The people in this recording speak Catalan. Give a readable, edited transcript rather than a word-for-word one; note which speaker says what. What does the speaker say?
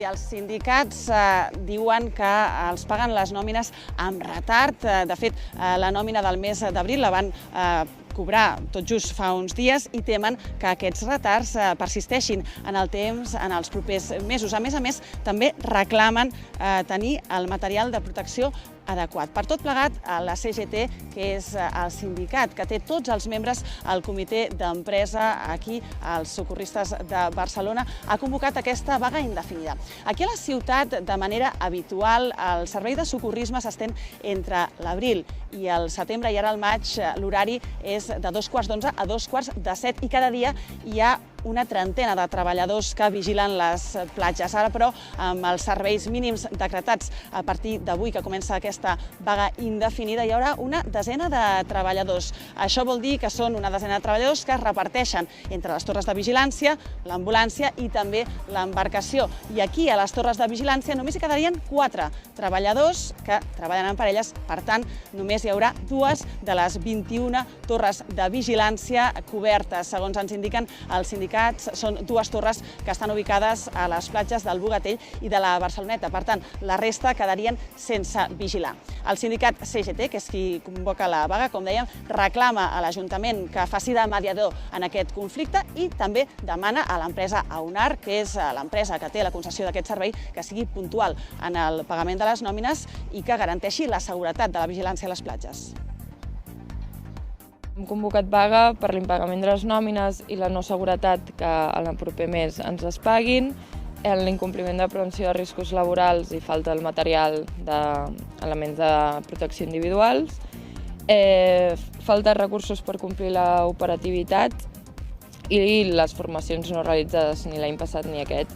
Speaker 1: Els sindicats diuen que els paguen les nòmines amb retard. De fet, la nòmina del mes d'abril la van cobrar tot just fa uns dies i temen que aquests retards persisteixin en el temps en els propers mesos. A més, també reclamen tenir el material de protecció adequat. Per tot plegat, la CGT, que és el sindicat que té tots els membres al comitè d'empresa aquí, els socorristes de Barcelona, ha convocat aquesta vaga indefinida. Aquí a la ciutat, de manera habitual, el servei de socorrisme s'estén entre l'abril i el setembre, i ara al maig l'horari és de 2:15 a 2:45 i cada dia hi ha una trentena de treballadors que vigilen les platges. Ara, però, amb els serveis mínims decretats a partir d'avui, que comença aquesta vaga indefinida, hi haurà una desena de treballadors. Això vol dir que són una desena de treballadors que es reparteixen entre les torres de vigilància, l'ambulància i també l'embarcació. I aquí, a les torres de vigilància, només hi quedarien 4 treballadors que treballen en parelles. Per tant, només hi haurà 2 de les 21 torres de vigilància cobertes. Segons ens indiquen els sindicats, són 2 torres que estan ubicades a les platges del Bogatell i de la Barceloneta. Per tant, la resta quedarien sense vigilar. El sindicat CGT, que és qui convoca la vaga, com dèiem, reclama a l'Ajuntament que faci de mediador en aquest conflicte i també demana a l'empresa AUNAR, que és l'empresa que té la concessió d'aquest servei, que sigui puntual en el pagament de les nòmines i que garanteixi la seguretat de la vigilància a les platges.
Speaker 2: Hem convocat vaga per l'impagament de les nòmines i la no seguretat que en el proper mes ens es paguin, l'incompliment de prevenció de riscos laborals i falta del material d'elements de protecció individuals, falta de recursos per complir l'operativitat i les formacions no realitzades ni l'any passat ni aquest.